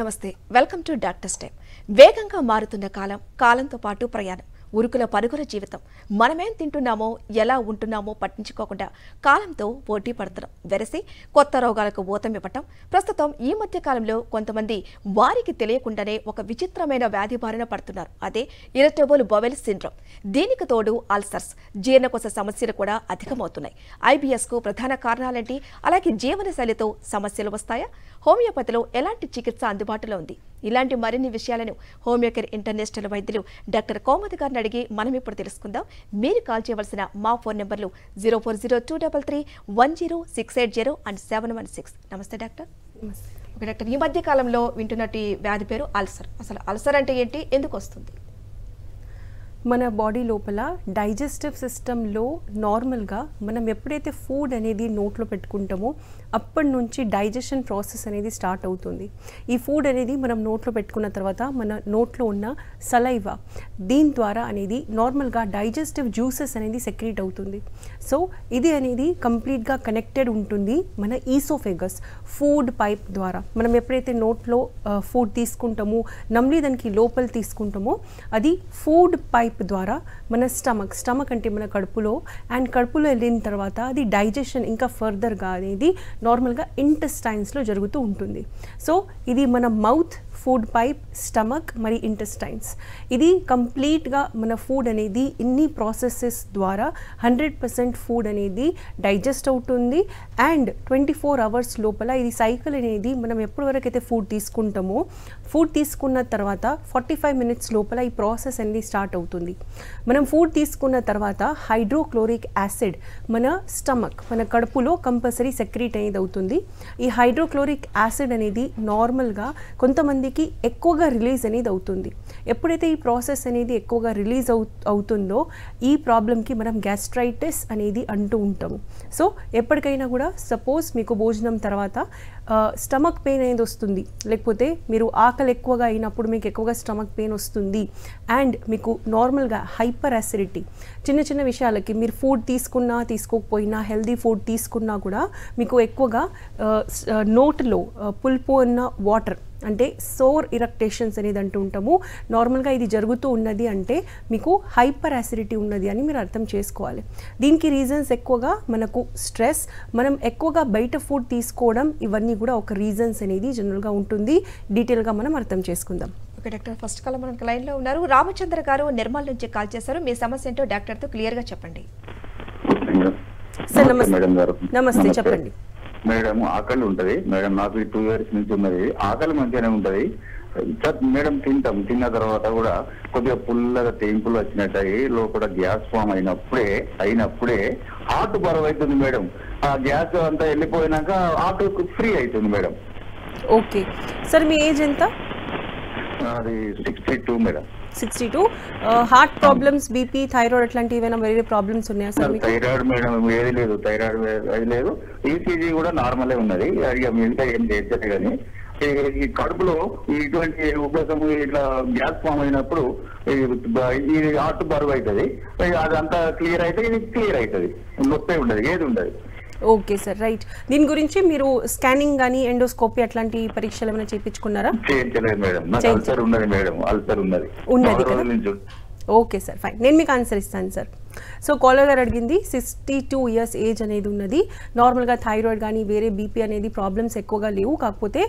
నమస్తే welcome to doctors time. వేగంగా మారుతున్న కాలంతో పాటు ప్రయాణం, ఉరుకుల పరుగుల జీవితం. మనమేం తింటున్నామో ఎలా ఉంటున్నామో పట్టించుకోకుండా కాలంతో పోటీ పడుతున్నాం. వెరసి కొత్త రోగాలకు ఊతమివ్వటం. ప్రస్తుతం ఈ మధ్య కాలంలో కొంతమంది వారికి తెలియకుండానే ఒక విచిత్రమైన వ్యాధి బారిన పడుతున్నారు. అదే ఇరిటబుల్ బౌవెల్ సిండ్రోమ్. దీనికి తోడు అల్సర్స్, జీర్ణకోశ సమస్యలు కూడా అధికమవుతున్నాయి. IBS కు ప్రధాన కారణాలేంటి? అలాగే జీవనశైలితో సమస్యలు వస్తాయా? హోమియోపతిలో ఎలాంటి చికిత్స అందుబాటులో ఉంది? ఇలాంటి మరిన్ని విషయాలను హోమియోకేర్ ఇంటర్నేషనల్ వైద్యులు డాక్టర్ కోమతి గారిని అడిగి మనం ఇప్పుడు తెలుసుకుందాం. మీరు కాల్ చేయవలసిన మా ఫోన్ నెంబర్లు 0402331068 అండ్ 716. నమస్తే డాక్టర్. ఓకే డాక్టర్, ఈ మధ్య కాలంలో వింటున్నట్టు వ్యాధి పేరు అల్సర్. అసలు అల్సర్ అంటే ఏంటి, ఎందుకు వస్తుంది? మన బాడీ లోపల డైజెస్టివ్ సిస్టంలో నార్మల్గా మనం ఎప్పుడైతే ఫుడ్ అనేది నోట్లో పెట్టుకుంటామో అప్పటి నుంచి డైజెషన్ ప్రాసెస్ అనేది స్టార్ట్ అవుతుంది. ఈ ఫుడ్ అనేది మనం నోట్లో పెట్టుకున్న తర్వాత మన నోట్లో ఉన్న సలైవా దీని ద్వారా అనేది నార్మల్గా డైజెస్టివ్ జ్యూసెస్ అనేది సెక్రీట్ అవుతుంది. సో ఇది అనేది కంప్లీట్గా కనెక్టెడ్ ఉంటుంది మన ఈసోఫేగస్ ఫుడ్ పైప్ ద్వారా. మనం ఎప్పుడైతే నోట్లో ఫుడ్ తీసుకుంటామో నమ్లి దానికి లోపల తీసుకుంటామో అది ఫుడ్ పైప్ ద్వారా మన స్టమక్ అంటే మన కడుపులో వెళ్ళిన తర్వాత అది డైజెషన్ ఇంకా ఫర్దర్గా అనేది నార్మల్గా ఇంటెస్టైన్స్లో జరుగుతూ ఉంటుంది. సో ఇది మన మౌత్, ఫుడ్ పైప్, స్టమక్ మరి ఇంటెస్టైన్స్. ఇది కంప్లీట్గా మన ఫుడ్ అనేది ఇన్ని ప్రాసెసెస్ ద్వారా 100% ఫుడ్ అనేది డైజెస్ట్ అవుతుంది. అండ్ 24 అవర్స్ లోపల ఇది సైకిల్ అనేది మనం ఎప్పటి వరకు అయితే ఫుడ్ తీసుకుంటామో ఫుడ్ తీసుకున్న తర్వాత 45 మినిట్స్ లోపల ఈ ప్రాసెస్ అనేది స్టార్ట్ అవుతుంది. మనం ఫుడ్ తీసుకున్న తర్వాత హైడ్రోక్లోరిక్ యాసిడ్ మన స్టమక్, మన కడుపులో కంపల్సరీ సెక్రీట్ అనేది అవుతుంది. ఈ హైడ్రోక్లోరిక్ యాసిడ్ అనేది నార్మల్గా కొంతమందికి ఎక్కువగా రిలీజ్ అనేది అవుతుంది. ఎప్పుడైతే ఈ ప్రాసెస్ అనేది ఎక్కువగా రిలీజ్ అవుతుందో ఈ ప్రాబ్లంకి మనం గ్యాస్ట్రైటిస్ అనేది అంటూ ఉంటాము. సో ఎప్పటికైనా కూడా సపోజ్ మీకు భోజనం తర్వాత స్టమక్ పెయిన్ అనేది వస్తుంది, లేకపోతే మీరు ఆకలి ఎక్కువగా అయినప్పుడు మీకు ఎక్కువగా స్టమక్ పెయిన్ వస్తుంది అండ్ మీకు నార్మల్గా హైపర్ యాసిడిటీ, చిన్న చిన్న విషయాలకి మీరు ఫుడ్ తీసుకున్నా తీసుకోకపోయినా హెల్దీ ఫుడ్ తీసుకున్నా కూడా మీకు ఎక్కువగా నోట్లో పులుపు ఉన్న వాటర్ అంటే సోర్ ఇరక్టేషన్స్ అనేది అంటూ ఉంటాము. నార్మల్గా ఇది జరుగుతూ ఉన్నది అంటే మీకు హైపర్ యాసిడిటీ ఉన్నది అని మీరు అర్థం చేసుకోవాలి. దీనికి రీజన్స్ ఎక్కువగా మనకు స్ట్రెస్, మనం ఎక్కువగా బయట ఫుడ్ తీసుకోవడం, ఇవన్నీ కూడా ఒక రీజన్స్ అనేది జనరల్గా ఉంటుంది. డీటెయిల్గా మనం అర్థం చేసుకుందాం. ఓకే డాక్టర్, ఫస్ట్ కాల్ మనకు లైన్లో ఉన్నారు. రామచంద్ర గారు నిర్మల్ నుంచి కాల్ చేశారు. మీ సమస్య ఏంటో డాక్టర్తో క్లియర్గా చెప్పండి. సార్ నమస్తే చెప్పండి. మేడం ఆకలి ఉంటది మేడం, నాకు 2 years నుంచి ఉన్నది. ఆకలి మంచిగానే ఉంటది మేడం, తిన్న తర్వాత కూడా కొద్దిగా పుల్లగా తేంపులు వచ్చినట్టు లోపల గ్యాస్ ఫామ్ అయినప్పుడే హార్ట్ బరువు అవుతుంది మేడం. ఆ గ్యాస్ అంతా వెళ్ళిపోయినాక హార్ట్ ఫ్రీ అవుతుంది మేడం. ఓకే సార్, మీ ఏజ్ ఎంత? అది 62 madam. 62. Heart problems, BP, thyroid అట్లాంటి ఏమైనా వేరే ప్రాబ్లమ్స్ ఉన్నాయా సార్? థైరాయిడ్ మేడం ఏది లేదు, థైరాయిడ్ అది లేదు. ECG కూడా నార్మలే ఉన్నది. మిగతా ఏం చేస్తారు కానీ ఈ కడుపులో ఇటువంటి ఉపయోగం ఇట్లా గ్యాస్ ఫామ్ అయినప్పుడు ఇది హార్ట్ బరువు అవుతుంది. అదంతా క్లియర్ అయితే ఇది క్లియర్ అవుతుంది, నొప్పి ఉండదు, ఏది ఉండదు. Okay sir, right. దీని గురించి మీరు స్కానింగ్ కానీ ఎండోస్కోపీ అట్లాంటి పరీక్షలు ఏమైనా చేయించుకున్నారా? చేయించలేదు మేడం, నాకు అల్సర్ ఉన్నది మేడం, అల్సర్ ఉన్నది కదా. ఓకే సార్, ఫైన్, నేను మీకు ఆన్సర్ ఇస్తాను సార్. సో కాలర్ గారు అడిగింది 62 years ఏజ్ అనేది ఉన్నది. నార్మల్గా థైరాయిడ్ కానీ వేరే బీపీ అనేది ప్రాబ్లమ్స్ ఎక్కువగా లేవు, కాకపోతే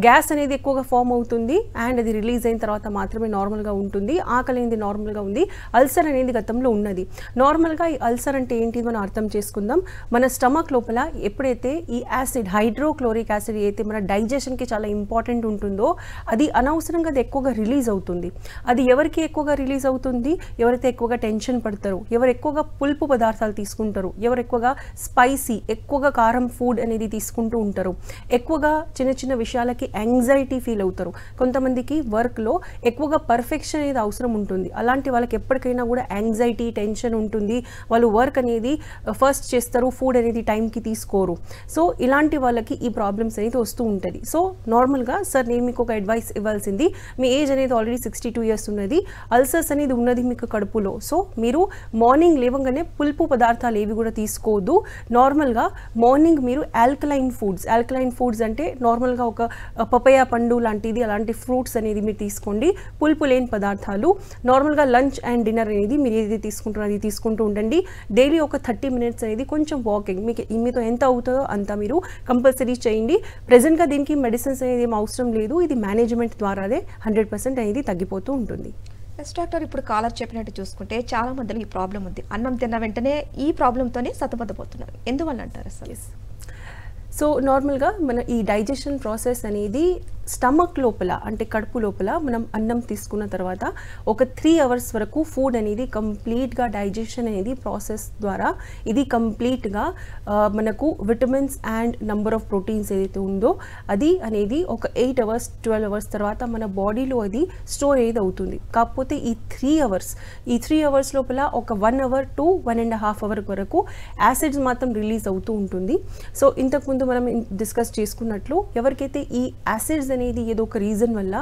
గ్యాస్ అనేది ఎక్కువగా ఫామ్ అవుతుంది అండ్ అది రిలీజ్ అయిన తర్వాత మాత్రమే నార్మల్గా ఉంటుంది. ఆకలి అనేది నార్మల్గా ఉంది, అల్సర్ అనేది గతంలో ఉన్నది. నార్మల్గా ఈ అల్సర్ అంటే ఏంటి మనం అర్థం చేసుకుందాం. మన స్టమక్ లోపల ఎప్పుడైతే ఈ యాసిడ్, హైడ్రోక్లోరిక్ యాసిడ్ అయితే మన డైజెషన్కి చాలా ఇంపార్టెంట్ ఉంటుందో అది అనవసరంగా అది ఎక్కువగా రిలీజ్ అవుతుంది. అది ఎవరికి ఎక్కువగా రిలీజ్ అవుతుంది? ఎవరైతే ఎక్కువగా టెన్షన్ పడతారో, ఎవరు ఎక్కువగా పులుపు పదార్థాలు తీసుకుంటారు, ఎవరు ఎక్కువగా స్పైసీ, ఎక్కువగా కారం ఫుడ్ అనేది తీసుకుంటూ ఉంటారు, ఎక్కువగా చిన్న చిన్న విషయాలకి యాంగ్జైటీ ఫీల్ అవుతారు. కొంతమందికి వర్క్లో ఎక్కువగా పర్ఫెక్షన్ అనేది అవసరం ఉంటుంది. అలాంటి వాళ్ళకి ఎప్పటికైనా కూడా యాంగ్జైటీ, టెన్షన్ ఉంటుంది. వాళ్ళు వర్క్ అనేది ఫస్ట్ చేస్తారు, ఫుడ్ అనేది టైంకి తీసుకోరు. సో ఇలాంటి వాళ్ళకి ఈ ప్రాబ్లమ్స్ అనేది వస్తూ ఉంటుంది. సో నార్మల్గా సార్ నేను మీకు ఒక అడ్వైస్ ఇవ్వాల్సింది, మీ ఏజ్ అనేది ఆల్రెడీ 62 years ఉన్నది, అల్సర్స్ అనేది ఉన్నది మీకు కడుపులో. సో మీరు మార్నింగ్ మార్నింగ్ లేవగానే పులుపు పదార్థాలు ఏవి కూడా తీసుకోవద్దు. నార్మల్గా మార్నింగ్ మీరు ఆల్కలైన్ ఫుడ్స్ అంటే నార్మల్గా ఒక పపయ పండు లాంటిది అలాంటి ఫ్రూట్స్ అనేది మీరు తీసుకోండి. పులుపు లేని పదార్థాలు. నార్మల్గా లంచ్ అండ్ డిన్నర్ అనేది మీరు ఏది తీసుకుంటారో అది తీసుకుంటూ ఉండండి. డైలీ ఒక 30 మినిట్స్ అనేది కొంచెం వాకింగ్ మీతో ఎంత అవుతుందో అంత మీరు కంపల్సరీ చేయండి. ప్రెజెంట్గా దీనికి మెడిసిన్స్ అనేది ఏం అవసరం లేదు. ఇది మేనేజ్మెంట్ ద్వారానే 100% అనేది తగ్గిపోతూ ఉంటుంది. ఎస్ డాక్టర్, ఇప్పుడు కాలర్ చెప్పినట్టు చూసుకుంటే చాలా మందిలో ఈ ప్రాబ్లం ఉంది. అన్నం తిన్న వెంటనే ఈ ప్రాబ్లంతోనే సతమతపోతున్నారు. ఎందువల్ల అంటారు అసలు? సో నార్మల్గా మన ఈ డైజెషన్ ప్రాసెస్ అనేది స్టమక్ లోపల అంటే కడుపు లోపల మనం అన్నం తీసుకున్న తర్వాత ఒక 3 అవర్స్ వరకు ఫుడ్ అనేది కంప్లీట్గా డైజెషన్ అనేది ప్రాసెస్ ద్వారా ఇది కంప్లీట్గా మనకు vitamins and number of proteins ఏదైతే ఉందో అది అనేది ఒక 8 అవర్స్ 12 అవర్స్ తర్వాత మన బాడీలో అది స్టోర్ ఏది అవుతుంది. కాకపోతే ఈ 3 అవర్స్ లోపల ఒక 1 అవర్ టు 1.5 అవర్ వరకు యాసిడ్స్ మాత్రం రిలీజ్ అవుతూ ఉంటుంది. సో ఇంతకుముందు మనం డిస్కస్ చేసుకున్నట్లు ఎవరికైతే ఈ యాసిడ్స్ అనేది ఏదో ఒక రీజన్ వల్ల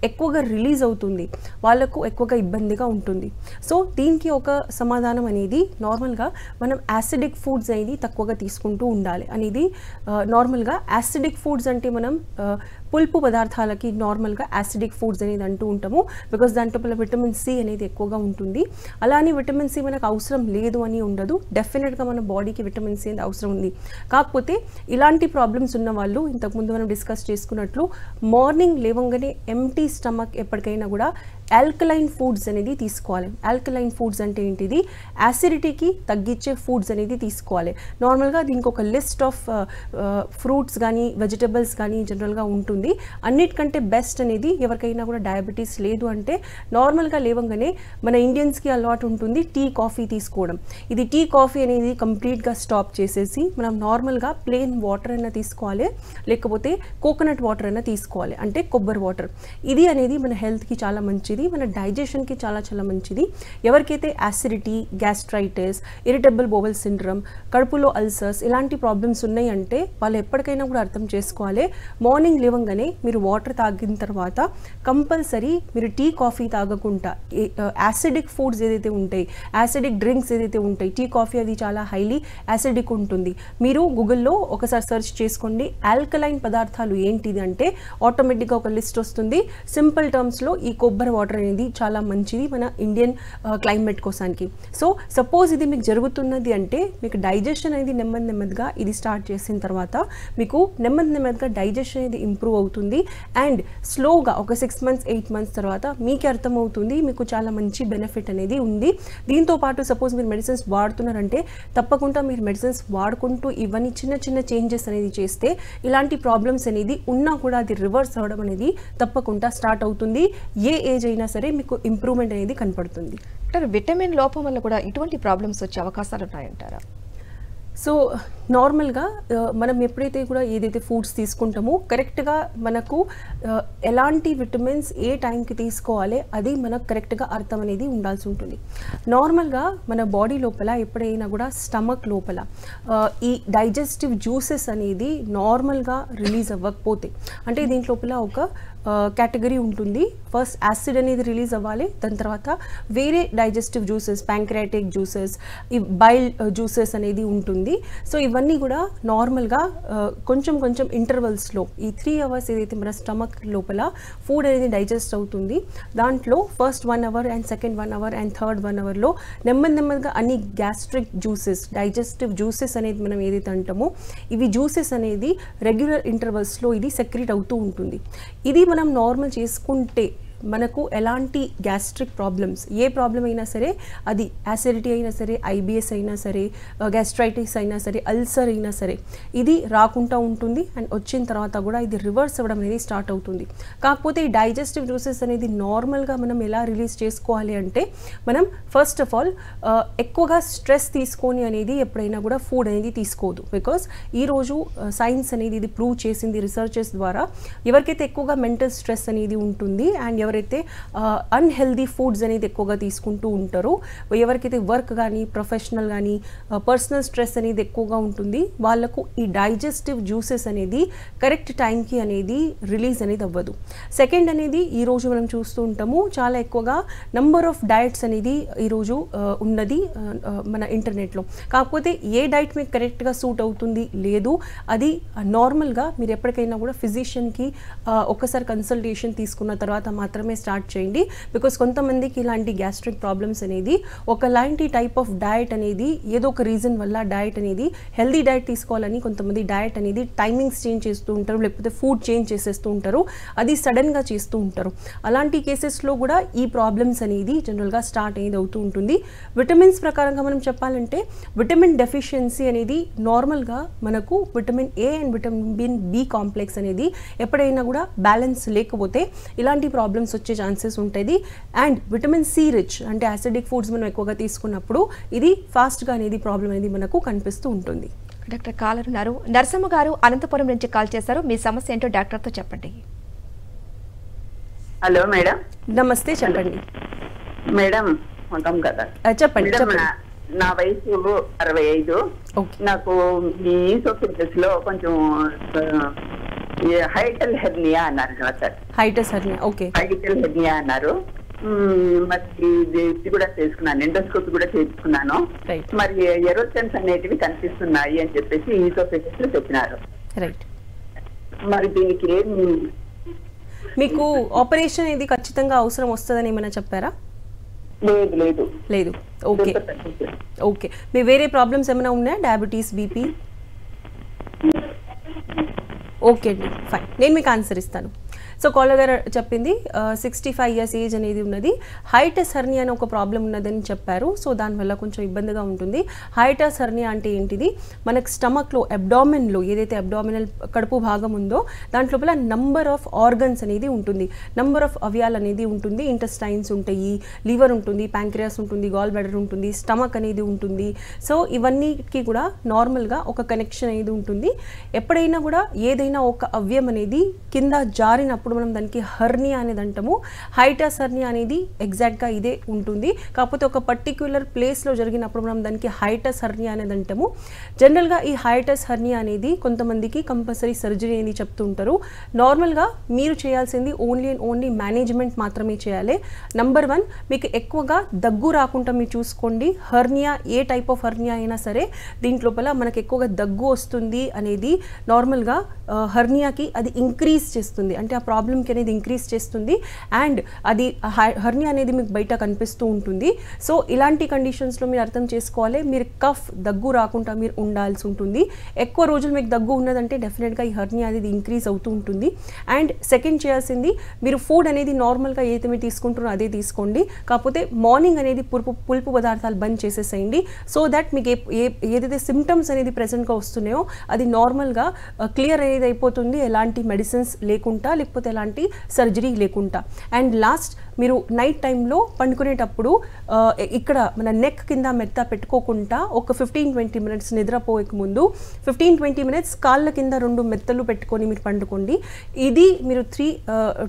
ఎక్కువగా రిలీజ్ అవుతుంది వాళ్ళకు ఎక్కువగా ఇబ్బందిగా ఉంటుంది. సో దీనికి ఒక సమాధానం అనేది నార్మల్గా మనం యాసిడిక్ ఫుడ్స్ అనేది తక్కువగా తీసుకుంటూ ఉండాలి అనేది. నార్మల్గా యాసిడిక్ ఫుడ్స్ అంటే మనం పులుపు పదార్థాలకి నార్మల్గా యాసిడిక్ ఫుడ్స్ అనేది అంటూ ఉంటాము. బికాస్ దాంట్లో విటమిన్ సి అనేది ఎక్కువగా ఉంటుంది. అలానే విటమిన్ సి మనకు అవసరం లేదు అని ఉండదు. డెఫినెట్గా మన బాడీకి విటమిన్ సి అనేది అవసరం ఉంది. కాకపోతే ఇలాంటి ప్రాబ్లమ్స్ ఉన్న వాళ్ళు ఇంతకుముందు మనం డిస్కస్ చేసుకున్నట్లు మార్నింగ్ లేవగానే ఎంటీ స్టమక్ ఎప్పటికైనా కూడా ఆల్కలైన్ ఫుడ్స్ అనేది తీసుకోవాలి. ఆల్కలైన్ ఫుడ్స్ అంటే ఏంటిది? యాసిడిటీకి తగ్గించే ఫుడ్స్ అనేది తీసుకోవాలి. నార్మల్గా దీనికి ఒక లిస్ట్ ఆఫ్ ఫ్రూట్స్ కానీ వెజిటబుల్స్ కానీ జనరల్గా ఉంటుంది. అన్నిటికంటే బెస్ట్ అనేది ఎవరికైనా కూడా డయాబెటీస్ లేదు అంటే నార్మల్గా లేవగానే మన ఇండియన్స్కి అలవాటు ఉంటుంది టీ కాఫీ తీసుకోవడం. ఇది టీ కాఫీ అనేది కంప్లీట్గా స్టాప్ చేసేసి మనం నార్మల్గా ప్లెయిన్ వాటర్ అయినా తీసుకోవాలి, లేకపోతే కోకోనట్ వాటర్ అయినా తీసుకోవాలి, అంటే కొబ్బరి వాటర్. ఇది అనేది మన హెల్త్కి చాలా మంచిది, మన డైజెషన్కి చాలా చాలా మంచిది. ఎవరికైతే acidity, gastritis, irritable bowel syndrome, కడుపులో అల్సర్స్ ఇలాంటి ప్రాబ్లమ్స్ ఉన్నాయి అంటే వాళ్ళు ఎప్పటికైనా కూడా అర్థం చేసుకోవాలి మార్నింగ్ లేవగానే మీరు వాటర్ తాగిన తర్వాత కంపల్సరీ మీరు టీ కాఫీ తాగకుండా యాసిడిక్ ఫుడ్స్ ఏదైతే ఉంటాయి, యాసిడిక్ డ్రింక్స్ ఏదైతే ఉంటాయి, టీ కాఫీ అది చాలా హైలీ యాసిడిక్ ఉంటుంది. మీరు గూగుల్లో ఒకసారి సెర్చ్ చేసుకోండి ఆల్కలైన్ పదార్థాలు ఏంటిది అంటే ఆటోమేటిక్గా ఒక లిస్ట్ వస్తుంది. సింపుల్ టర్మ్స్లో ఈ కొబ్బరి వాటర్ అనేది చాలా మంచిది మన ఇండియన్ క్లైమేట్ కోసానికి. సో సపోజ్ ఇది మీకు జరుగుతున్నది అంటే మీకు డైజెషన్ అనేది నెమ్మదిగా ఇది స్టార్ట్ చేసిన తర్వాత మీకు నెమ్మదిగా డైజెషన్ అనేది ఇంప్రూవ్ అవుతుంది. అండ్ స్లోగా ఒక 6 months 8 months తర్వాత మీకే అర్థమవుతుంది మీకు చాలా మంచి బెనిఫిట్ అనేది ఉంది. దీంతో పాటు సపోజ్ మీరు మెడిసిన్స్ వాడుతున్నారంటే తప్పకుండా మీరు మెడిసిన్స్ వాడుకుంటూ ఇవన్నీ చిన్న చేంజెస్ అనేది చేస్తే ఇలాంటి ప్రాబ్లమ్స్ అనేది ఉన్నా కూడా అది రివర్స్ అవ్వడం అనేది తప్పకుండా స్టార్ట్ అవుతుంది. ఏ ఏజ్ అయినా సరే మీకు ఇంప్రూవ్మెంట్ అనేది కనపడుతుంది. విటమిన్ లోపం వల్ల కూడా ఇటువంటి ప్రాబ్లమ్స్ వచ్చే అవకాశాలు ఉన్నాయంటారా? సో నార్మల్గా మనం ఎప్పుడైతే కూడా ఏదైతే ఫుడ్స్ తీసుకుంటామో కరెక్ట్గా మనకు ఎలాంటి విటమిన్స్ ఏ టైంకి తీసుకోవాలి అది మనకు కరెక్ట్గా అర్థం అనేది ఉండాల్సి ఉంటుంది. నార్మల్గా మన బాడీ లోపల ఎప్పుడైనా కూడా స్టమక్ లోపల ఈ డైజెస్టివ్ జ్యూసెస్ అనేది నార్మల్గా రిలీజ్ అవ్వకపోతే అంటే దీంట్లోపల ఒక కేటగిరీ ఉంటుంది. ఫస్ట్ యాసిడ్ అనేది రిలీజ్ అవ్వాలి, దాని తర్వాత వేరే డైజెస్టివ్ జ్యూసెస్, ప్యాంక్రియాటిక్ జ్యూసెస్, ఈ బైల్ జ్యూసెస్ అనేది ఉంటుంది. సో ఇవన్నీ కూడా నార్మల్గా కొంచెం ఇంటర్వల్స్లో ఈ 3 అవర్స్ ఏదైతే మన స్టమక్ లోపల ఫుడ్ అనేది డైజెస్ట్ అవుతుంది దాంట్లో first 1 hour and second 1 hour and third 1 అవర్లో నెమ్మదిగా అన్ని గ్యాస్ట్రిక్ జ్యూసెస్, డైజెస్టివ్ జ్యూసెస్ అనేది మనం ఏదైతే అంటామో ఇవి జ్యూసెస్ అనేది రెగ్యులర్ ఇంటర్వల్స్లో ఇది సెక్రెట్ అవుతూ ఉంటుంది. ఇది మనం నార్మల్ చేసుకుంటే మనకు ఎలాంటి గ్యాస్ట్రిక్ ప్రాబ్లమ్స్ ఏ ప్రాబ్లం అయినా సరే అది యాసిడిటీ అయినా సరే, ఐబిఎస్ అయినా సరే, గ్యాస్ట్రైటిస్ అయినా సరే, అల్సర్ అయినా సరే ఇది రాకుండా ఉంటుంది. అండ్ వచ్చిన తర్వాత కూడా ఇది రివర్స్ అవ్వడం అనేది స్టార్ట్ అవుతుంది. కాకపోతే ఈ డైజెస్టివ్ జ్యూసెస్ అనేది నార్మల్గా మనం ఎలా రిలీజ్ చేసుకోవాలి అంటే మనం ఫస్ట్ ఆఫ్ ఆల్ ఎక్కువగా స్ట్రెస్ తీసుకొని అనేది ఎప్పుడైనా కూడా ఫుడ్ అనేది తీసుకోవద్దు. బికాస్ ఈరోజు సైన్స్ అనేది ఇది ప్రూవ్ చేసింది రీసెర్చెస్ ద్వారా ఎవరికైతే ఎక్కువగా మెంటల్ స్ట్రెస్ అనేది ఉంటుంది అండ్ ఎవరైతే అన్హెల్దీ ఫుడ్స్ అనేది ఎక్కువగా తీసుకుంటూ ఉంటారో, ఎవరికైతే వర్క్ కానీ ప్రొఫెషనల్ కానీ పర్సనల్ స్ట్రెస్ అనేది ఎక్కువగా ఉంటుంది, వాళ్ళకు ఈ డైజెస్టివ్ జ్యూసెస్ అనేది కరెక్ట్ టైంకి అనేది రిలీజ్ అనేది అవ్వదు. సెకండ్ అనేది ఈరోజు మనం చూస్తూ ఉంటాము చాలా ఎక్కువగా నంబర్ ఆఫ్ డయట్స్ అనేది ఈరోజు ఉన్నది మన ఇంటర్నెట్లో. కాకపోతే ఏ డైట్ మీకు కరెక్ట్గా సూట్ అవుతుంది లేదు, అది నార్మల్గా మీరు ఎప్పటికైనా కూడా ఫిజిషియన్కి ఒక్కసారి కన్సల్టేషన్ తీసుకున్న తర్వాత మాత్రమే స్టార్ట్ చేయండి. బికాస్ కొంతమందికి ఇలాంటి గ్యాస్ట్రిక్ ప్రాబ్లమ్స్ అనేది ఒకలాంటి టైప్ ఆఫ్ డయట్ అనేది ఏదో ఒక రీజన్ వల్ల డయట్ అనేది హెల్దీ డయట్ తీసుకోవాలని కొంతమంది డయట్ అనేది టైమింగ్స్ చేంజ్ చేస్తూ ఉంటారు, లేకపోతే ఫుడ్ చేంజ్ చేసేస్తూ ఉంటారు, అది సడన్గా చేస్తూ ఉంటారు. అలాంటి కేసెస్లో కూడా ఈ ప్రాబ్లమ్స్ అనేది జనరల్గా స్టార్ట్ అనేది అవుతూ ఉంటుంది. విటమిన్స్ ప్రకారంగా మనం చెప్పాలంటే విటమిన్ డెఫిషియన్సీ అనేది నార్మల్గా మనకు vitamin A and vitamin B complex అనేది ఎప్పుడైనా కూడా బ్యాలెన్స్ లేకపోతే ఇలాంటి ప్రాబ్లమ్స్ వచ్చే ఛాన్సెస్ ఉంటుంది. అండ్ విటమిన్ సి రిచ్ అంటే యాసిడిక్ ఫుడ్స్ మనం ఎక్కువగా తీసుకున్నప్పుడు ఇది ఫాస్ట్గా అనేది ప్రాబ్లం అనేది మనకు కనిపిస్తూ ఉంటుంది. డాక్టర్ కాలర్ ఉన్నారు. నరసమ్మ గారు అనంతపురం నుంచి కాల్ చేశారు. మీ సమస్య ఏంటో డాక్టర్తో చెప్పండి. Hello madam. నమస్తే, చెప్పండి మేడం ఉంటాం కదా. చెప్పండి చెప్పండి. నా వయసు 65. నాకు ఈ ఈసోఫేగస్ లో కొంచెం హైటల్ హెర్నియా అన్నారు sir. Hiatus hernia, okay. Hiatal hernia అన్నారు. మరి ఇది కూడా చేసుకున్నాను, ఎండోస్కోపీ కూడా చేసుకున్నాను. మరి ఎరోషన్స్ అనేటివి కనిపిస్తున్నాయి అని చెప్పేసి ఈసోఫేగస్ లో చెప్పినారు. రైట్. మరి దీనికి మీకు ఆపరేషన్ ఇది ఖచ్చితంగా అవసరం వస్తుందని ఏమైనా చెప్పారా? లేదు లేదు లేదు. Okay okay. మీ వేరే ప్రాబ్లమ్స్ ఏమైనా ఉన్నాయా? Diabetes, BP? ఓకే అండి, ఫైన్. నేను మీకు ఆన్సర్ ఇస్తాను. సో కాలర్ గారు చెప్పింది 65 ఇయర్స్ ఏజ్ అనేది ఉన్నది. హైటస్ హెర్నియా అనే ఒక ప్రాబ్లం ఉన్నదని చెప్పారు. సో దానివల్ల కొంచెం ఇబ్బందిగా ఉంటుంది. హైటస్ హెర్నియా అంటే ఏంటిది, మనకు స్టమక్లో అబ్డామిన్లో ఏదైతే అబ్డామినల్ కడుపు భాగం ఉందో దాంట్లోపల నంబర్ ఆఫ్ ఆర్గన్స్ అనేది ఉంటుంది, నంబర్ ఆఫ్ అవయాలు అనేది ఉంటుంది. ఇంటెస్టైన్స్ ఉంటాయి, లివర్ ఉంటుంది, ప్యాంక్రియాస్ ఉంటుంది, గాల్ బ్లాడర్ ఉంటుంది, స్టమక్ అనేది ఉంటుంది. సో ఇవన్నీకి కూడా నార్మల్గా ఒక కనెక్షన్ అనేది ఉంటుంది. ఎప్పుడైనా కూడా ఏదైనా ఒక అవయం అనేది కింద జారినప్పుడు మనం దానికి హెర్నియా అనేది అంటాము. హైటస్ హెర్నియా అనేది ఎగ్జాక్ట్గా ఇదే ఉంటుంది, కాకపోతే ఒక పర్టిక్యులర్ ప్లేస్లో జరిగినప్పుడు మనం దానికి హైటస్ హెర్నియా అనేది అంటాము. జనరల్గా ఈ హైటస్ హెర్నియా అనేది కొంతమందికి కంపల్సరీ సర్జరీ అనేది చెప్తూ ఉంటారు. నార్మల్గా మీరు చేయాల్సింది ఓన్లీ అండ్ ఓన్లీ మేనేజ్మెంట్ మాత్రమే చేయాలి. నంబర్ 1, మీకు ఎక్కువగా దగ్గు రాకుండా మీరు చూసుకోండి. Hernia A type of hernia అయినా సరే దీంట్లోపల మనకు ఎక్కువగా దగ్గు వస్తుంది అనేది నార్మల్గా హెర్నియాకి అది ఇంక్రీజ్ చేస్తుంది, అంటే ఆ ప్రాబ్లంకి అనేది ఇంక్రీజ్ చేస్తుంది. అండ్ అది హెర్నియా అనేది మీకు బయట కనిపిస్తూ ఉంటుంది. సో ఇలాంటి కండిషన్స్లో మీరు అర్థం చేసుకోవాలి, మీరు కఫ్ దగ్గు రాకుండా మీరు ఉండాల్సి ఉంటుంది. ఎక్కువ రోజులు మీకు దగ్గు ఉన్నదంటే డెఫినెట్గా ఈ హెర్నియా అనేది ఇంక్రీజ్ అవుతూ ఉంటుంది. అండ్ సెకండ్ చేయాల్సింది, మీరు ఫుడ్ అనేది నార్మల్గా ఏదైతే మీరు తీసుకుంటారో అదే తీసుకోండి, కాకపోతే మార్నింగ్ అనేది పులుపు పదార్థాలు బంద్ చేసేసేయండి. సో దట్ మీకు ఏదైతే సిమ్టమ్స్ అనేది ప్రెసెంట్గా వస్తున్నాయో అది నార్మల్గా క్లియర్ అనేది అయిపోతుంది, ఎలాంటి మెడిసిన్స్ లేకుండా, లేకపోతే ఎలాంటి సర్జరీ లేకుండా. అండ్ లాస్ట్, మీరు నైట్ టైంలో పండుకునేటప్పుడు ఇక్కడ మన నెక్ కింద మెత్త పెట్టుకోకుండా ఒక 15-20 మినిట్స్ నిద్రపోయక ముందు 15-20 మినిట్స్ కాళ్ళ కింద 2 మెత్తలు పెట్టుకొని మీరు పండుకోండి. ఇది మీరు 3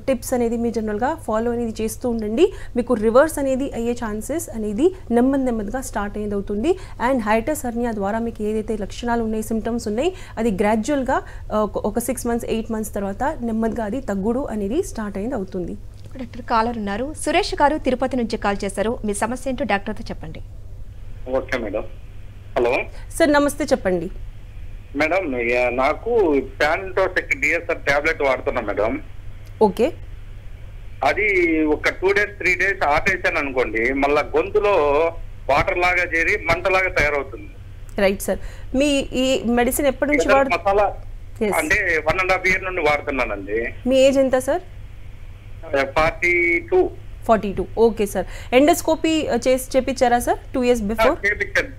టిప్స్ అనేది మీరు జనరల్గా ఫాలో అనేది చేస్తూ ఉండండి. మీకు రివర్స్ అనేది అయ్యే ఛాన్సెస్ అనేది నెమ్మదిగా స్టార్ట్ అనేది అవుతుంది. అండ్ హైటస్ హెర్నియా ద్వారా మీకు ఏదైతే లక్షణాలు ఉన్నాయి, సిమ్టమ్స్ ఉన్నాయి, అది గ్రాడ్యువల్గా ఒక 6 మంత్స్ 8 మంత్స్ తర్వాత నెమ్మదిగా అది తగ్గుడు అనేది స్టార్ట్ అనేది అవుతుంది. డాక్టర్ కాలర్ ఉన్నారు. సురేష్ గారు తిరుపతి నుంచి కాల్ చేశారు. మీ సమస్య ఏంటో డాక్టర్తో చెప్పండి. Okay madam. హలో సార్, నమస్తే, చెప్పండి. మేడం, నాకు ప్యానిటోసెక్ డిఎస్ఆర్ టాబ్లెట్ వాడుతున్నా మేడం. ఓకే. అది ఒక 2 days 3 days ఆపేసాను అనుకోండి, మళ్ళా గొంతులో వాటర్ లాగా చేరి మంటలాగా తయారవుతుంది. Right sir. మీ ఈ మెడిసిన్ ఎప్పటి నుంచి మసాలా అంటే 1.5 year నుండి వాడుతున్నానండి. మీ ఏజ్ ఎంత సార్? 42. Okay sir. ఎండోస్కోపీ చేపించారా సార్ 2 years బిఫోర్?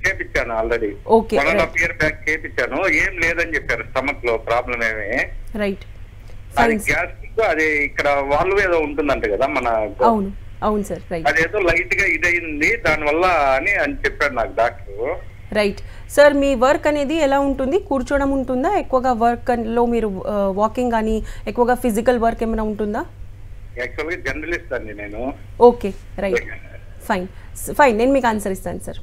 చేపించాను ఆల్రెడీ. ఓకే. 1.5 year బ్యాక్ చేపించాను. ఏం లేదని చెప్పారు, స్టమక్ లో ప్రాబ్లం ఏమి. రైట్. గ్యాస్ట్రిక్ అది ఇక్కడ వాల్వ్ ఏదో ఉంటుందంట కదా మన. అవును సార్. రైట్. అదేదో లైట్ గా ఇదయింది దానివల్ల అని చెప్పాడు నాకు డాక్టర్. Right sir. మీ వర్క్ అనేది ఎలా ఉంటుంది? కూర్చోవడం ఉంటుందా? ఎక్కువగా వర్క్ లో మీరు వాకింగ్ కానీ ఎక్కువగా ఫిజికల్ వర్క్ ఏమైనా ఉంటుందా? యాక్చువల్ గా జర్నలిస్ట్ అండి నేను. ఓకే రైట్, ఫైన్ ఫైన్, నేను మీకు ఆన్సర్ ఇస్తాను సార్.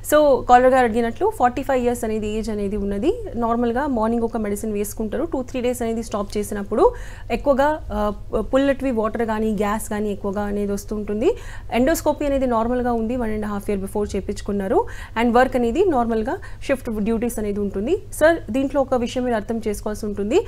సో కాలర్ గారు అడిగినట్లు 45 years అనేది ఏజ్ అనేది ఉన్నది. నార్మల్గా మార్నింగ్ ఒక మెడిసిన్ వేసుకుంటారు, 2-3 days అనేది స్టాప్ చేసినప్పుడు ఎక్కువగా పుల్లటివి వాటర్ కానీ గ్యాస్ కానీ ఎక్కువగా అనేది వస్తుంటుంది. ఎండోస్కోపీ అనేది నార్మల్గా ఉంది, 1.5 years బిఫోర్ చేయించుకున్నారు. అండ్ వర్క్ అనేది నార్మల్గా షిఫ్ట్ డ్యూటీస్ అనేది ఉంటుంది. సార్ దీంట్లో ఒక విషయం మీరు అర్థం చేసుకోవాల్సి ఉంటుంది.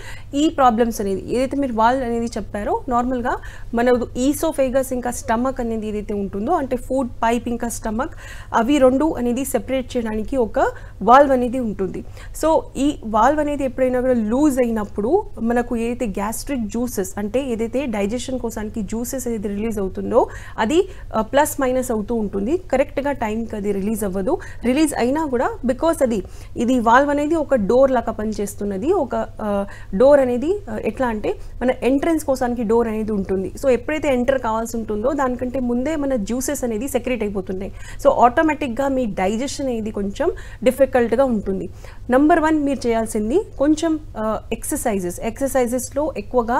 ఈ ప్రాబ్లమ్స్ అనేది ఏదైతే మీరు వాల్ అనేది చెప్పారో, నార్మల్గా మన ఈసోఫేగస్ ఇంకా స్టమక్ అనేది ఏదైతే ఉంటుందో, అంటే ఫుడ్ పైప్ ఇంకా స్టమక్, అవి రెండు అనేది సెపరేట్ చేయడానికి ఒక వాల్వ్ అనేది ఉంటుంది. సో ఈ వాల్వ్ అనేది ఎప్పుడైనా కూడా లూజ్ అయినప్పుడు మనకు ఏదైతే గ్యాస్ట్రిక్ జ్యూసెస్, అంటే ఏదైతే డైజెషన్ కోసానికి జ్యూసెస్ ఏదైతే రిలీజ్ అవుతుందో అది ప్లస్ మైనస్ అవుతూ ఉంటుంది. కరెక్ట్గా టైంకి అది రిలీజ్ అవ్వదు. రిలీజ్ అయినా కూడా బికాస్ ఇది వాల్వ్ అనేది ఒక డోర్ లాగా పనిచేస్తున్నది. ఒక డోర్ అనేది ఎట్లా అంటే మన ఎంట్రన్స్ కోసానికి డోర్ అనేది ఉంటుంది. సో ఎప్పుడైతే ఎంటర్ కావాల్సి ఉంటుందో దానికంటే ముందే మన జ్యూసెస్ అనేది సెక్రెట్ అయిపోతున్నాయి. సో ఆటోమేటిక్గా మీ డైజెషన్ అనేది కొంచెం డిఫికల్ట్గా ఉంటుంది. నెంబర్ 1 మీరు చేయాల్సింది కొంచెం ఎక్సర్సైజెస్లో ఎక్కువగా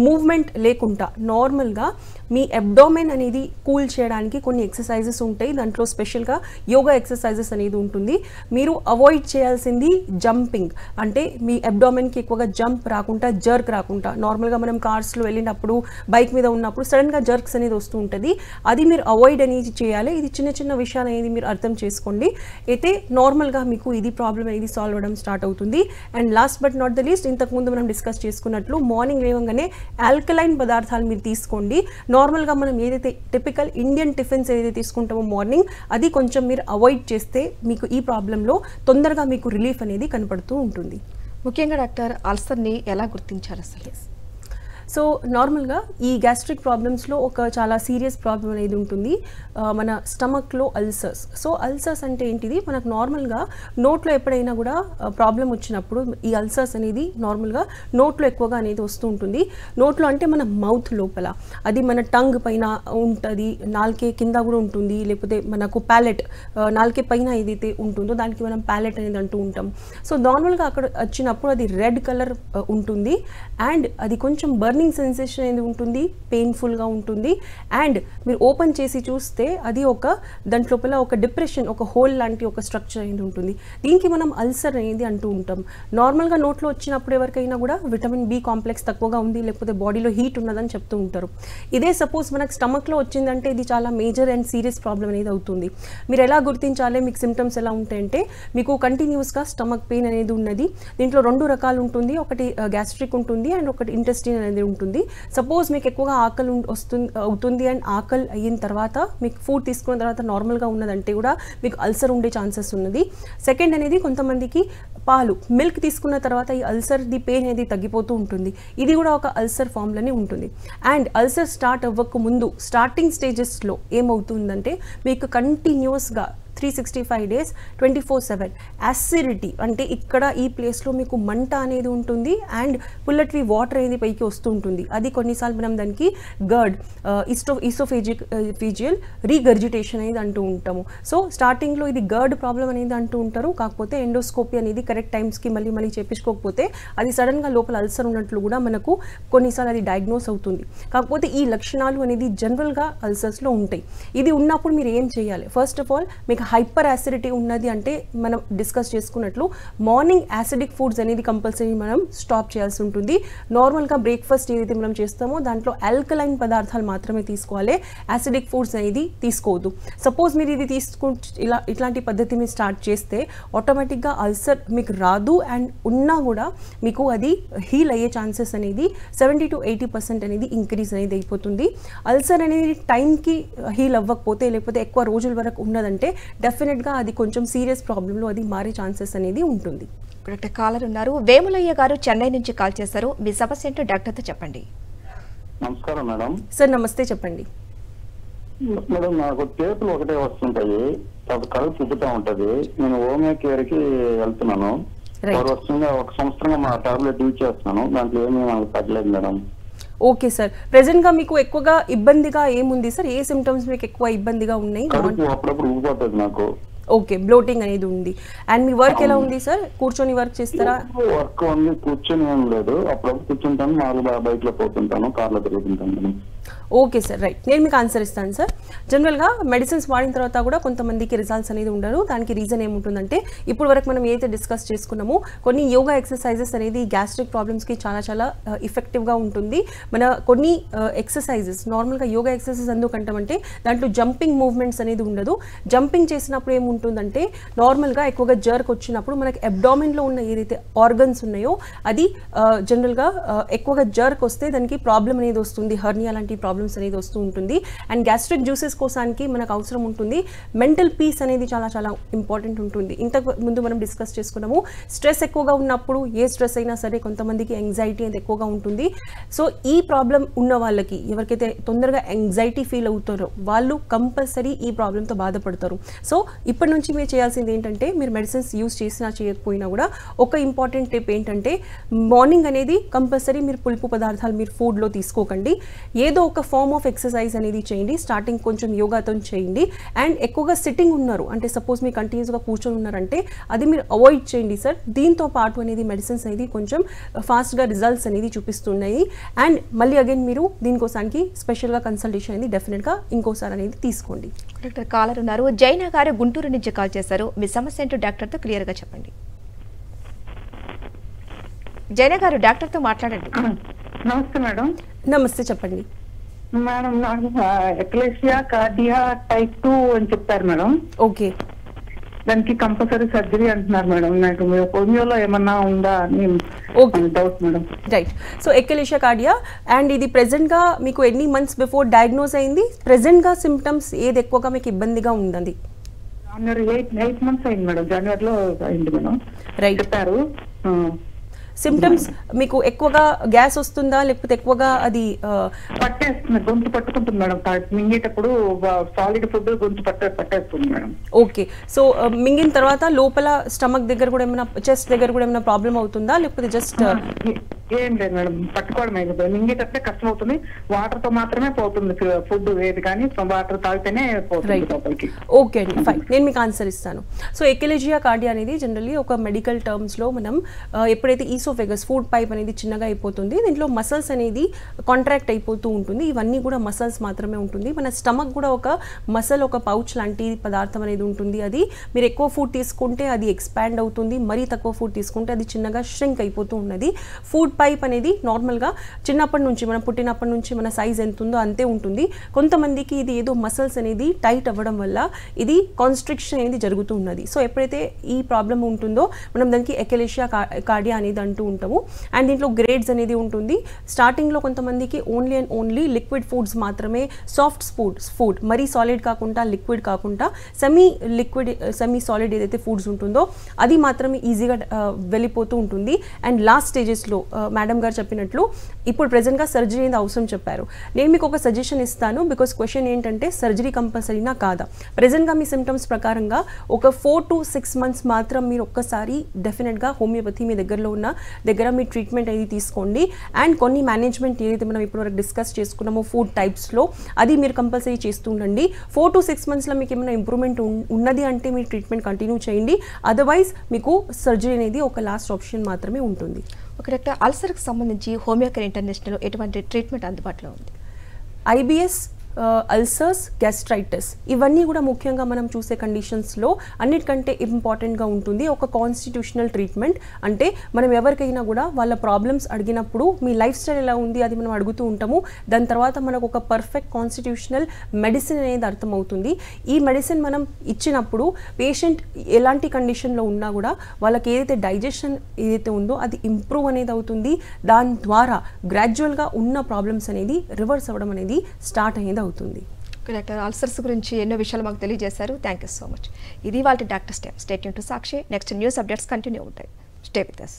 మూవ్మెంట్ లేకుండా నార్మల్గా మీ అబ్డోమెన్ అనేది కూల్ చేయడానికి కొన్ని ఎక్సర్సైజెస్ ఉంటాయి. దాంట్లో స్పెషల్గా యోగా ఎక్సర్సైజెస్ అనేది ఉంటుంది. మీరు అవాయిడ్ చేయాల్సింది జంపింగ్, అంటే మీ అబ్డోమెన్కి ఎక్కువగా జంప్ రాకుండా, జర్క్ రాకుండా. నార్మల్గా మనం కార్స్లో వెళ్ళినప్పుడు, బైక్ మీద ఉన్నప్పుడు సడన్గా జర్క్స్ అనేది వస్తూ ఉంటుంది. అది మీరు అవాయిడ్ అనేది చేయాలి. ఇది చిన్న చిన్న విషయాలు అనేది మీరు అర్థం చేసుకోండి. అయితే నార్మల్గా మీకు ఇది ప్రాబ్లం అనేది సాల్వ్ అవ్వడం స్టార్ట్ అవుతుంది. And last but not the least, ఇంతకుముందు మనం డిస్కస్ చేసుకున్నట్లు మార్నింగ్ లేవగానే ఆల్కలైన్ పదార్థాలు మీరు తీసుకోండి. నార్మల్గా మనం ఏదైతే టిపికల్ ఇండియన్ టిఫిన్స్ ఏదైతే తీసుకుంటామో మార్నింగ్, అది కొంచెం మీరు అవాయిడ్ చేస్తే మీకు ఈ ప్రాబ్లంలో తొందరగా మీకు రిలీఫ్ అనేది కనపడుతూ ఉంటుంది. ముఖ్యంగా డాక్టర్, అల్సర్ని ఎలా గుర్తించారు అసలు? సో నార్మల్గా ఈ గ్యాస్ట్రిక్ ప్రాబ్లమ్స్లో ఒక చాలా సీరియస్ ప్రాబ్లం అనేది ఉంటుంది, మన స్టమక్లో అల్సర్స్. సో అల్సర్స్ అంటే ఏంటిది, మనకు నార్మల్గా నోట్లో ఎప్పుడైనా కూడా ప్రాబ్లం వచ్చినప్పుడు ఈ అల్సర్స్ అనేది నార్మల్గా నోట్లో ఎక్కువగా అనేది వస్తూ ఉంటుంది. నోట్లో అంటే మన మౌత్ లోపల, అది మన టంగ్ పైన ఉంటుంది, నాలుకే కింద కూడా ఉంటుంది, లేకపోతే మనకు ప్యాలెట్, నాలుకే పైన ఏదైతే ఉంటుందో దానికి మనం ప్యాలెట్ అనేది అంటూ ఉంటాం. సో నార్మల్గా అక్కడ వచ్చినప్పుడు అది రెడ్ కలర్ ఉంటుంది. అండ్ అది కొంచెం బర్నింగ్ సెన్సేషన్ అనేది ఉంటుంది, పెయిన్ఫుల్గా ఉంటుంది. అండ్ మీరు ఓపెన్ చేసి చూస్తే అది దాంట్లోపల ఒక డిప్రెషన్, ఒక హోల్ లాంటి ఒక స్ట్రక్చర్ అనేది ఉంటుంది. దీనికి మనం అల్సర్ అనేది అంటూ ఉంటాం. నార్మల్గా నోట్లో వచ్చినప్పుడు ఎవరికైనా కూడా విటమిన్ బి కాంప్లెక్స్ తక్కువగా ఉంది, లేకపోతే బాడీలో హీట్ ఉన్నదని చెప్తూ ఉంటారు. ఇదే సపోజ్ మనకు స్టమక్లో వచ్చిందంటే ఇది చాలా మేజర్ అండ్ సీరియస్ ప్రాబ్లం అనేది అవుతుంది. మీరు ఎలా గుర్తించాలి, మీకు సిమ్టమ్స్ ఎలా ఉంటాయంటే, మీకు కంటిన్యూస్గా స్టమక్ పెయిన్ అనేది ఉన్నది. దీంట్లో 2 రకాలు ఉంటుంది, ఒకటి గ్యాస్ట్రిక్ ఉంటుంది అండ్ ఒకటి ఇంటెస్టిన్ అనేది ఉంటుంది. సపోజ్ మీకు ఎక్కువగా ఆకలి అవుతుంది అండ్ ఆకలి అయిన తర్వాత మీకు ఫుడ్ తీసుకున్న తర్వాత నార్మల్గా ఉన్నదంటే కూడా మీకు అల్సర్ ఉండే ఛాన్సెస్ ఉన్నది. సెకండ్ అనేది కొంతమందికి మిల్క్ తీసుకున్న తర్వాత ఈ అల్సర్ పెయిన్ అనేది తగ్గిపోతూ ఉంటుంది. ఇది కూడా ఒక అల్సర్ ఫామ్లోనే ఉంటుంది. అండ్ అల్సర్ స్టార్ట్ అవ్వక ముందు స్టార్టింగ్ స్టేజెస్లో ఏమవుతుందంటే మీకు కంటిన్యూస్గా 365 days 24/7 యాసిడిటీ, అంటే ఇక్కడ ఈ ప్లేస్లో మీకు మంట అనేది ఉంటుంది అండ్ పుల్లటివి వాటర్ అనేది పైకి వస్తూ ఉంటుంది. అది కొన్నిసార్లు మనం దానికి గర్డ్ ఈసోఫేజియల్ రీగర్జిటేషన్ అనేది అంటూ ఉంటాము. సో స్టార్టింగ్లో ఇది గర్డ్ ప్రాబ్లం అనేది అంటూ ఉంటారు. కాకపోతే ఎండోస్కోపీ అనేది కరెక్ట్ టైమ్స్కి మళ్ళీ చేయించుకోకపోతే అది సడన్గా లోపల అల్సర్ ఉన్నట్లు కూడా మనకు కొన్నిసార్లు అది డయాగ్నోస్ అవుతుంది. కాకపోతే ఈ లక్షణాలు అనేది జనరల్గా అల్సర్స్లో ఉంటాయి. ఇది ఉన్నప్పుడు మీరు ఏం చేయాలి, ఫస్ట్ ఆఫ్ ఆల్ మీకు హైపర్ యాసిడిటీ ఉన్నది అంటే మనం డిస్కస్ చేసుకున్నట్లు మార్నింగ్ యాసిడిక్ ఫుడ్స్ అనేది కంపల్సరీ మనం స్టాప్ చేయాల్సి ఉంటుంది. నార్మల్గా బ్రేక్ఫాస్ట్ ఏదైతే మనం చేస్తామో దాంట్లో ఆల్కలైన్ పదార్థాలు మాత్రమే తీసుకోవాలి, యాసిడిక్ ఫుడ్స్ అనేది తీసుకోవద్దు. సపోజ్ మీరు ఇది ఇట్లాంటి పద్ధతి మీరు స్టార్ట్ చేస్తే ఆటోమేటిక్గా అల్సర్ మీకు రాదు అండ్ ఉన్నా కూడా మీకు అది హీల్ అయ్యే ఛాన్సెస్ అనేది 70 to 80% అనేది ఇంక్రీజ్ అనేది అయిపోతుంది. అల్సర్ అనేది టైంకి హీల్ అవ్వకపోతే లేకపోతే ఎక్కువ రోజుల వరకు ఉన్నదంటే డెఫినెట్గా అది కొంచెం సీరియస్ ప్రాబ్లంలో అది మారే ఛాన్సెస్ అనేది ఉంటుంది. డాక్టర్ కాలర్ ఉన్నారు, వేములయ్య గారు చెన్నై నుంచి కాల్ చేశారు. మీ సమస్య ఏంటో డాక్టర్తో చెప్పండి. నమస్కారం మేడం. సార్ నమస్తే, చెప్పండి. మేడం నాకు టేపులు ఒకటే వస్తుంటాయి, కడుపు తిప్పుతూ ఉంటది. నేను హోమియో కేర్ కి వెళ్తున్నాను, 1 సంవత్సరంగా మా టాబ్లెట్ యూజ్ చేస్తున్నాను, దాంట్లో ఏమీ నాకు తగ్గలేదు మేడం. ఓకే సార్, ప్రెసెంట్గా మీకు ఎక్కువగా ఇబ్బందిగా ఏముంది సార్? ఏ సిమ్టమ్స్ మీకు ఎక్కువ ఇబ్బందిగా ఉన్నాయి? అప్పుడప్పుడు ఊగిపోతుంది నాకు. ఓకే, బ్లోటింగ్ అనేది ఉంది. అండ్ మీ వర్క్ ఎలా ఉంది సార్? కూర్చొని వర్క్ చేస్తారా? వర్క్ ఓన్లీ కూర్చొని ఏం లేదు, అప్పుడప్పుడు కూర్చుంటాను, మామూలుగా బైక్ లో పోతుంటాను, కార్లో తిరుగుతుంటాను. Okay sir, right. నేను మీకు ఆన్సర్ ఇస్తాను సార్. జనరల్గా మెడిసిన్స్ వాడిన తర్వాత కూడా కొంతమందికి రిజల్ట్స్ అనేది ఉండరు. దానికి రీజన్ ఏముంటుందంటే, ఇప్పుడు వరకు మనం ఏదైతే డిస్కస్ చేసుకున్నామో కొన్ని యోగా ఎక్సర్సైజెస్ అనేది గ్యాస్ట్రిక్ ప్రాబ్లమ్స్కి చాలా చాలా ఇఫెక్టివ్గా ఉంటుంది. మన కొన్ని ఎక్సర్సైజెస్ నార్మల్గా యోగా ఎక్సర్సైజెస్ ఎందుకంటామంటే దాంట్లో జంపింగ్ మూవ్మెంట్స్ అనేది ఉండదు. జంపింగ్ చేసినప్పుడు ఏముంటుందంటే నార్మల్గా ఎక్కువగా జర్క్ వచ్చినప్పుడు మనకి అబ్డామిన్లో ఉన్న ఏదైతే ఆర్గన్స్ ఉన్నాయో అది జనరల్గా ఎక్కువగా జర్క్ వస్తే దానికి ప్రాబ్లం అనేది వస్తుంది, హర్నియా లాంటి ప్రాబ్లమ్స్ అనేది వస్తూ ఉంటుంది. అండ్ గ్యాస్ట్రిక్ జ్యూసెస్ కోసానికి మనకు అవసరం ఉంటుంది మెంటల్ పీస్ అనేది చాలా చాలా ఇంపార్టెంట్ ఉంటుంది. ఇంతకు ముందు మనం డిస్కస్ చేసుకున్నాము, స్ట్రెస్ ఎక్కువగా ఉన్నప్పుడు ఏ స్ట్రెస్ అయినా సరే కొంతమందికి యాంగ్జైటీ అనేది ఎక్కువగా ఉంటుంది. సో ఈ ప్రాబ్లం ఉన్న వాళ్ళకి, ఎవరికైతే తొందరగా యాంగ్జైటీ ఫీల్ అవుతారో వాళ్ళు కంపల్సరీ ఈ ప్రాబ్లంతో బాధపడతారు. సో ఇప్పటి నుంచి మీరు చేయాల్సింది ఏంటంటే, మీరు మెడిసిన్స్ యూజ్ చేసినా చేయకపోయినా కూడా ఒక ఇంపార్టెంట్ టిప్ ఏంటంటే, మార్నింగ్ అనేది కంపల్సరీ మీరు పులుపు పదార్థాలు మీరు ఫుడ్లో తీసుకోకండి. ఏదో ఒక ఫార్మ్ ఆఫ్ ఎక్సర్సైజ్ అనేది చేయండి. స్టార్టింగ్ కొంచెం యోగాతో చేయండి. అండ్ ఎక్కువగా సిట్టింగ్ ఉన్నారు అంటే, సపోజ్ మీరు కంటిన్యూస్గా కూర్చొని ఉన్నారంటే అది మీరు అవాయిడ్ చేయండి సార్. దీంతో పాటు అనేది మెడిసిన్స్ అనేది కొంచెం ఫాస్ట్గా రిజల్ట్స్ అనేది చూపిస్తున్నాయి. అండ్ మళ్ళీ అగైన్ మీరు దీనికోసానికి స్పెషల్గా కన్సల్టేషన్ అనేది డెఫినెట్గా ఇంకోసారి అనేది తీసుకోండి. డాక్టర్ కాలర్ ఉన్నారు. జైనా గారు గుంటూరు నుంచి కాల్ చేశారు. మీ సమస్య ఏంటో డాక్టర్తో క్లియర్గా చెప్పండి. జైనా గారు, డాక్టర్తో మాట్లాడండి. నమస్తే మేడం. నమస్తే, చెప్పండి మేడం. నాకు ఎక్లేసియా కార్డియా టైప్ 2 అని చెప్పారు మేడం. ఓకే, దానికి కంపల్సరీ సర్జరీ అంటున్నారు మేడం. నాకు హోమియోలో ఏమన్నా ఉందా అని doubt madam. Right. So achalasia cardia and ఇది ప్రెసెంట్గా మీకు ఎన్ని మంత్స్ బిఫోర్ డయాగ్నోస్ అయింది? ప్రెసెంట్గా సిమ్టమ్స్ ఏది ఎక్కువగా మీకు ఇబ్బందిగా ఉందండి? జనవరి 8 months అయింది మేడం. జనవరిలో అయింది మేడం. రైట్. చెప్పారు. సిమ్టమ్స్ మీకు ఎక్కువగా గ్యాస్ వస్తుందా, లేకపోతే ఎక్కువగా అది పట్టేస్తుంది, గొంతు పట్టుకుంటుంది మేడం. మింగేటప్పుడు సాలిడ్ ఫుడ్ గొంతు పట్టేస్తుంది మేడం. ఓకే. సో మింగిన తర్వాత లోపల స్టమక్ దగ్గర కూడా ఏమైనా, చెస్ట్ దగ్గర కూడా ఏమైనా ప్రాబ్లం అవుతుందా, లేకపోతే జస్ట్ ఏం లేదు మేడం, పట్టుకోవడం అయితే మింగేటప్పుడే కష్టం అవుతుంది. వాటర్ తో మాత్రమే పోతుంది ఫుడ్ ఏది, కానీ వాటర్ తాగితేనే పోతుంది లోపలికి. ఓకే అండి, ఫైన్. నేను మీకు ఆన్సర్ ఇస్తాను. సో ఎక్లేసియా కార్డియా అనేది జనరల్లీ ఒక మెడికల్ టర్మ్స్ లో మనం ఎప్పుడైతే ఈసోఫెగస్ ఫుడ్ పైప్ అనేది చిన్నగా అయిపోతుంది, దీంట్లో మసల్స్ అనేది కాంట్రాక్ట్ అయిపోతూ ఉంటుంది. ఇవన్నీ కూడా మసల్స్ మాత్రమే ఉంటుంది. మన స్టమక్ కూడా ఒక మసల్, ఒక పౌచ్ లాంటి పదార్థం అనేది ఉంటుంది. అది మీరు ఎక్కువ ఫుడ్ తీసుకుంటే అది ఎక్స్పాండ్ అవుతుంది, మరీ తక్కువ ఫుడ్ తీసుకుంటే అది చిన్నగా ష్రింక్ అయిపోతూ ఉన్నది. ఫుడ్ పైప్ అనేది నార్మల్గా చిన్నప్పటి నుంచి, మనం పుట్టినప్పటి నుంచి మన సైజ్ ఎంత ఉందో అంతే ఉంటుంది. కొంతమందికి ఇది ఏదో మసల్స్ అనేది టైట్ అవ్వడం వల్ల ఇది కాన్స్ట్రిక్షన్ అనేది జరుగుతూ ఉన్నది. సో ఎప్పుడైతే ఈ ప్రాబ్లం ఉంటుందో మనం దానికి ఎక్లేసియా కార్డియా అనేది అంటూ ఉంటాము. అండ్ దీంట్లో గ్రేడ్స్ అనేది ఉంటుంది. స్టార్టింగ్లో కొంతమందికి only and only liquid foods మాత్రమే, సాఫ్ట్ ఫుడ్ మరీ సాలిడ్ కాకుండా, లిక్విడ్ కాకుండా సెమీ సాలిడ్ ఏదైతే ఫుడ్స్ ఉంటుందో అది మాత్రమే ఈజీగా వెళ్ళిపోతూ ఉంటుంది. అండ్ లాస్ట్ స్టేజెస్లో మేడం గారు చెప్పినట్లు ఇప్పుడు ప్రెజెంట్గా సర్జరీ అనేది అవసరం చెప్పారు. నేను మీకు ఒక సజెషన్ ఇస్తాను, బికాస్ క్వశ్చన్ ఏంటంటే సర్జరీ కంపల్సరీనా కాదా. ప్రెజెంట్గా మీ సిమ్టమ్స్ ప్రకారంగా ఒక 4 to 6 months మాత్రం మీరు ఒక్కసారి డెఫినెట్గా హోమియోపతి మీ దగ్గరలో ఉన్న మీ ట్రీట్మెంట్ అనేది తీసుకోండి. అండ్ కొన్ని మేనేజ్మెంట్ ఏదైతే మనం ఇప్పటివరకు డిస్కస్ చేసుకున్నామో ఫుడ్ టైప్స్లో అది మీరు కంపల్సరీ చేస్తూ ఉండండి. 4 to 6 monthsలో మీకు ఏమైనా ఇంప్రూవ్మెంట్ ఉన్నది అంటే మీరు ట్రీట్మెంట్ కంటిన్యూ చేయండి. అదర్వైజ్ మీకు సర్జరీ అనేది ఒక లాస్ట్ ఆప్షన్ మాత్రమే ఉంటుంది. ఒక డాక్టర్, అల్సర్కి సంబంధించి హోమియోకేర్ ఇంటర్నేషనల్ ఎటువంటి ట్రీట్మెంట్ అందుబాటులో ఉంది? ఐబిఎస్, అల్సర్స్, గ్యాస్ట్రైటిస్ ఇవన్నీ కూడా ముఖ్యంగా మనం చూసే కండిషన్స్లో అన్నిటికంటే ఇంపార్టెంట్గా ఉంటుంది ఒక కాన్స్టిట్యూషనల్ ట్రీట్మెంట్. అంటే మనం ఎవరికైనా కూడా వాళ్ళ ప్రాబ్లమ్స్ అడిగినప్పుడు మీ లైఫ్ స్టైల్ ఎలా ఉంది అది మనం అడుగుతూ ఉంటాము. దాని తర్వాత మనకు ఒక పర్ఫెక్ట్ కాన్స్టిట్యూషనల్ మెడిసిన్ అనేది అర్థమవుతుంది. ఈ మెడిసిన్ మనం ఇచ్చినప్పుడు పేషెంట్ ఎలాంటి కండిషన్లో ఉన్నా కూడా వాళ్ళకి ఏదైతే డైజెషన్ ఏదైతే ఉందో అది ఇంప్రూవ్ అనేది అవుతుంది. దాని ద్వారా గ్రాడ్యువల్గా ఉన్న ప్రాబ్లమ్స్ అనేది రివర్స్ అవ్వడం అనేది స్టార్ట్ అనేది అవుతుంది. డాక్టర్, అల్సర్స్ గురించి ఎన్నో విషయాలు మాకు తెలియజేశారు. Thank you so much. ఇది వాళ్ళ doctor stay tune to Sakshi. Next news updates continue అవుతాయి. Stay with us.